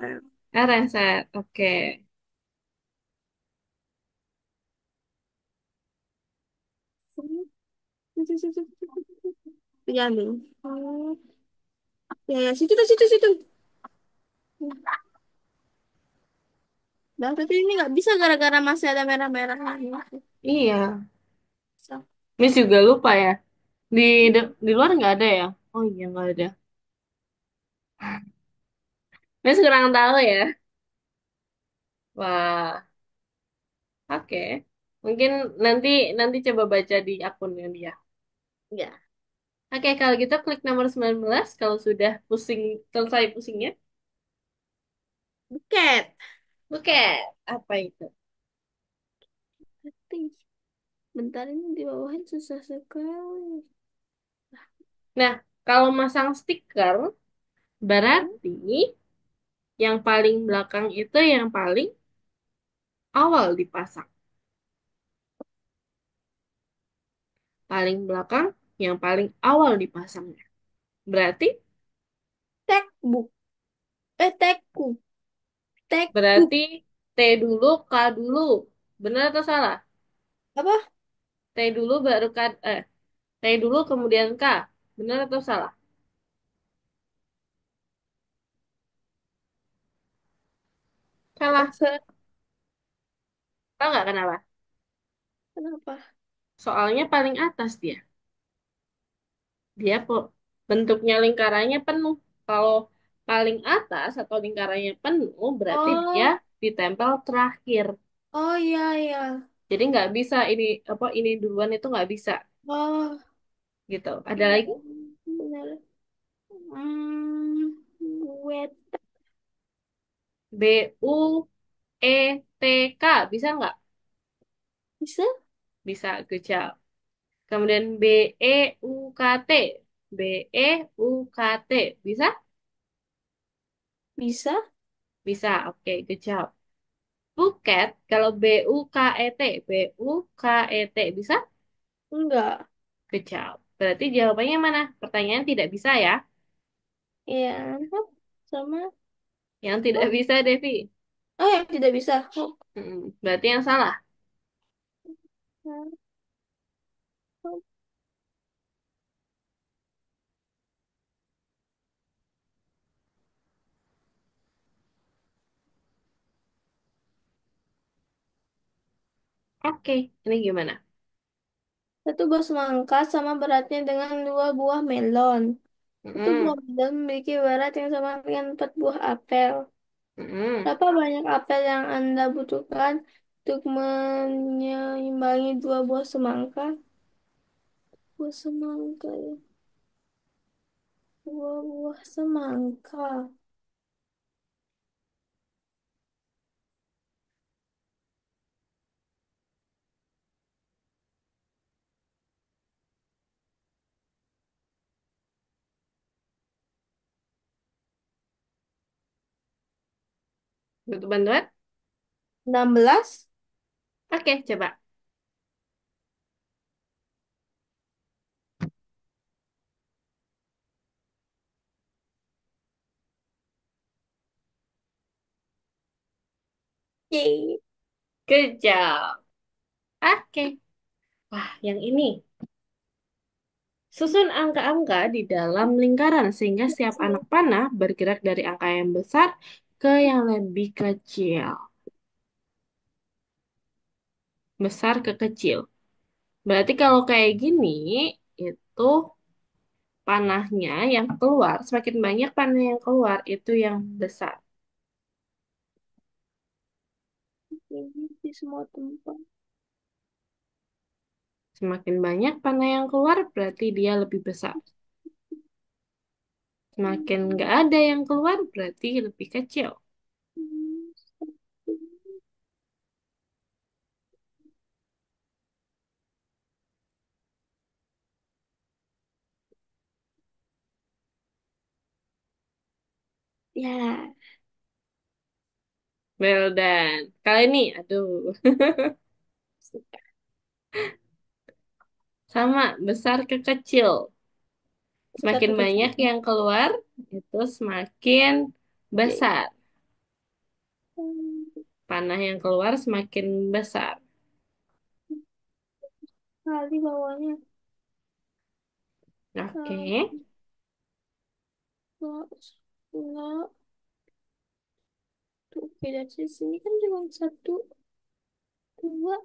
R yang set. Oke. Ya nih. Oh, ya, ya, situ, tuh, situ, situ. Nah, tapi ini nggak bisa gara-gara masih ada merah-merahnya. Iya. So, Miss juga lupa ya. Di luar nggak ada ya? Oh iya nggak ada. Miss kurang tahu ya. Wah, oke. Mungkin nanti nanti coba baca di akunnya dia. ya. Oke, kalau gitu klik nomor 19 kalau sudah pusing selesai pusingnya. Buket. Oke, apa itu? Tapi, bentar ini di bawahan susah sekali. Nah, kalau masang stiker Hmm? berarti yang paling belakang itu yang paling awal dipasang. Paling belakang yang paling awal dipasangnya. Berarti Tekbuk. Tekku. Tekku. berarti T dulu, K dulu. Benar atau salah? Apa? T dulu baru K, T dulu kemudian K. Benar atau salah? Salah. Terserah. Tahu nggak kenapa? Kenapa? Soalnya paling atas dia. Dia bentuknya lingkarannya penuh. Kalau paling atas atau lingkarannya penuh, berarti dia Oh, ditempel terakhir. oh iya, iya. Jadi nggak bisa ini apa ini duluan itu nggak bisa Oh, gitu. Ada iya, lagi? benar. Hmm, wet. BUETK bisa nggak? Bisa? Bisa, good job. Kemudian BEUKT, BEUKT bisa? Bisa? Bisa, oke, good job. Buket. Kalau Buket. Buket. Bisa? Enggak. Kejauh. Berarti jawabannya mana? Pertanyaan tidak bisa ya. Iya. Sama. Yang tidak Oh, bisa, Devi. oh, yang tidak bisa. Oh. Berarti yang salah. Oh, oh. Oke, ini gimana? Satu buah semangka sama beratnya dengan dua buah melon. Satu buah Mm-mm. melon memiliki berat yang sama dengan empat buah apel. Mm-mm. Berapa banyak apel yang Anda butuhkan untuk menyeimbangi dua buah semangka? Buah semangka ya. Dua buah semangka. Butuh bantuan? 16. Oke, coba. Yeay. Kejauh. Oke. Wah, yang ini. Susun angka-angka di dalam lingkaran sehingga setiap anak panah bergerak dari angka yang besar ke yang lebih kecil. Besar ke kecil. Berarti kalau kayak gini, itu panahnya yang keluar, semakin banyak panah yang keluar, itu yang besar. Ini di semua tempat. Semakin banyak panah yang keluar, berarti dia lebih besar. Semakin nggak ada yang keluar, berarti lebih kecil. Ya. Well done. Kali ini, aduh. Sama, besar ke kecil. Besar Semakin ke banyak kecil. yang keluar, itu semakin Yeay. besar. Panah yang keluar semakin besar. Kali bawahnya. Oke. Enggak, enggak. Tuh, oke, dari sini kan cuma satu, dua,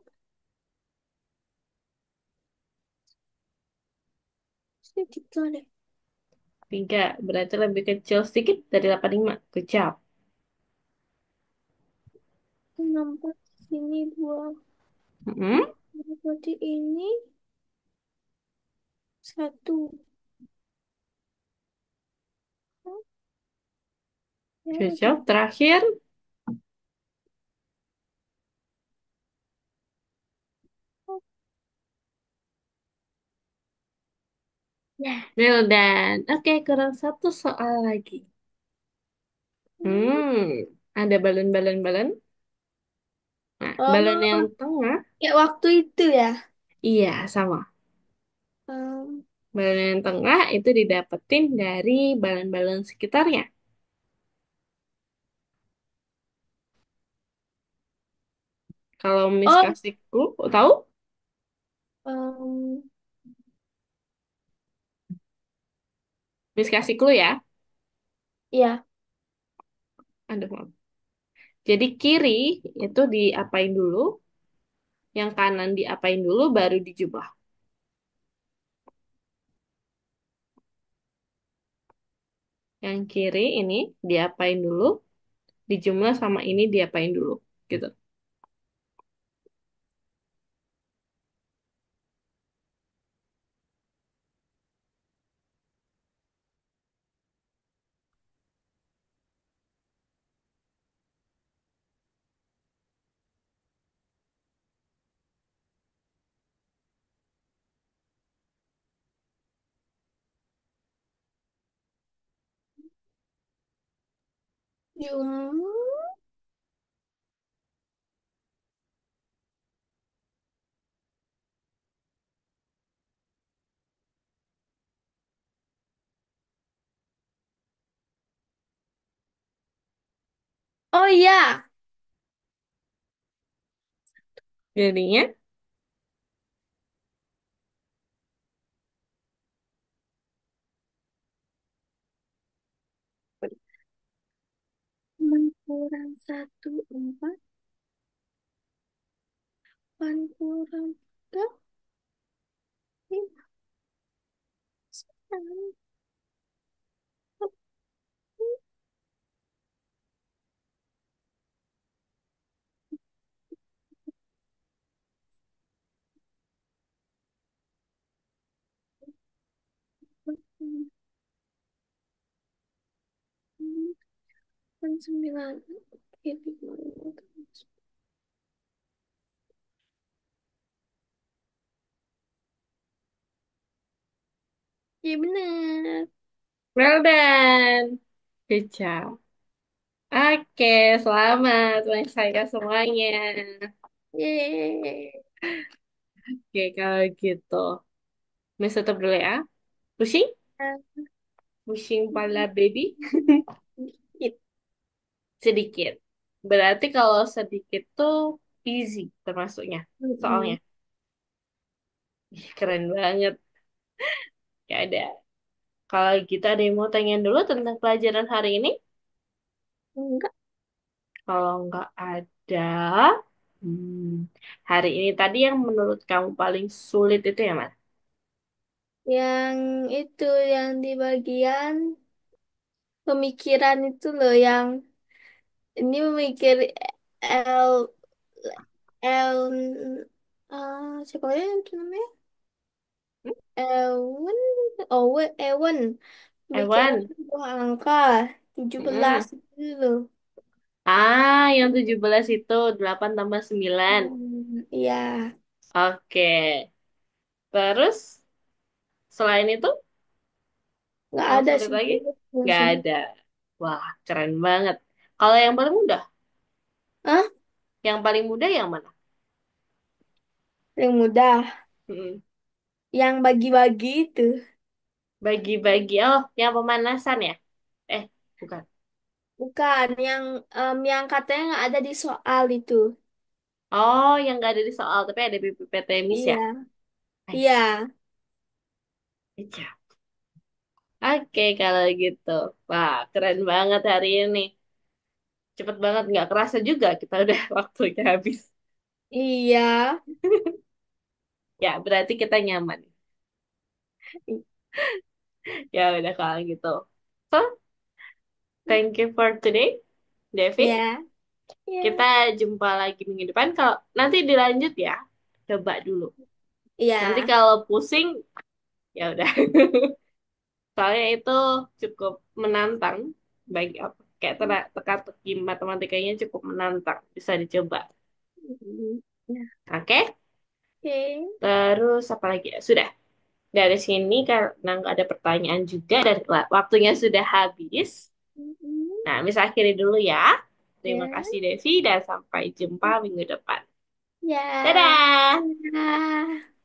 sini tiga deh. Tiga, berarti lebih kecil sedikit dari 85. Kejap. Nampak sini dua. Mm-mm. Berarti ini satu. Oh, ya Kejap. udah. Terakhir. Oh, ya. Well done. Oke, kurang satu soal lagi. Hmm. Hmm, ada balon-balon-balon. Nah, balon yang Oh, tengah, kayak waktu itu ya. iya sama. Um, Balon yang tengah itu didapetin dari balon-balon sekitarnya. Kalau Miss oh, kasih clue, tahu? um, Miss kasih clue ya. ya. Aduh, maaf. Jadi kiri itu diapain dulu, yang kanan diapain dulu, baru dijubah. Yang kiri ini diapain dulu, dijumlah sama ini diapain dulu, gitu. Jum, Oh iya, Jadinya, kurang satu empat, 8 kurang tiga, lima, 9, sembilan. Iya bener. well done. Good job. Oke, selamat menyelesaikan semuanya. Yeay. Oke, kalau gitu. Miss tutup dulu ya. Pusing? Pusing pala baby? Dikit. Sedikit. Berarti kalau sedikit tuh easy termasuknya. Soalnya. Mm-mm. Ih, keren banget. Ya ada. Kalau gitu ada yang mau tanya dulu tentang pelajaran hari ini? Enggak. Kalau nggak ada, hmm, hari ini tadi yang menurut kamu paling sulit itu yang mana? Yang itu yang di bagian pemikiran itu loh yang ini memikir L L siapa ya itu namanya? Hmm? Ewen, oh Ewen, pemikiran Ewan? sebuah angka 17 Mm-mm. itu loh. Ah, yang 17 itu 8 tambah 9. Iya, Oke. Terus selain itu nggak yang ada sulit sih lagi? yang Nggak sulit. ada. Wah, keren banget. Kalau yang paling mudah? Ah, Yang paling mudah yang mana? yang mudah, Mm-mm. yang bagi-bagi itu. Bagi-bagi. Oh, yang pemanasan ya? Eh, bukan. Bukan yang katanya nggak ada di soal itu. Oh, yang nggak ada di soal, tapi ada PPT-Miss ya? Iya, iya, Nice. Good job. Oke, kalau gitu. Wah, keren banget hari ini. Cepet banget, nggak kerasa juga kita udah waktunya habis. iya. Ya, berarti kita nyaman. Ya udah kalau gitu. So, thank you for today, Devi. Ya, Kita ya, jumpa lagi minggu depan. Kalau nanti dilanjut ya, coba dulu. Nanti iya. kalau pusing, ya udah. Soalnya itu cukup menantang bagi apa? Kayak teka-teki matematikanya cukup menantang. Bisa dicoba. Ya, Oke? oke. Terus apa lagi ya? Sudah. Dari sini karena nggak ada pertanyaan juga dan waktunya sudah habis. Mm, Nah, bisa akhiri dulu ya. Terima ya, kasih Devi dan sampai jumpa minggu depan. ya. Dadah! Ya.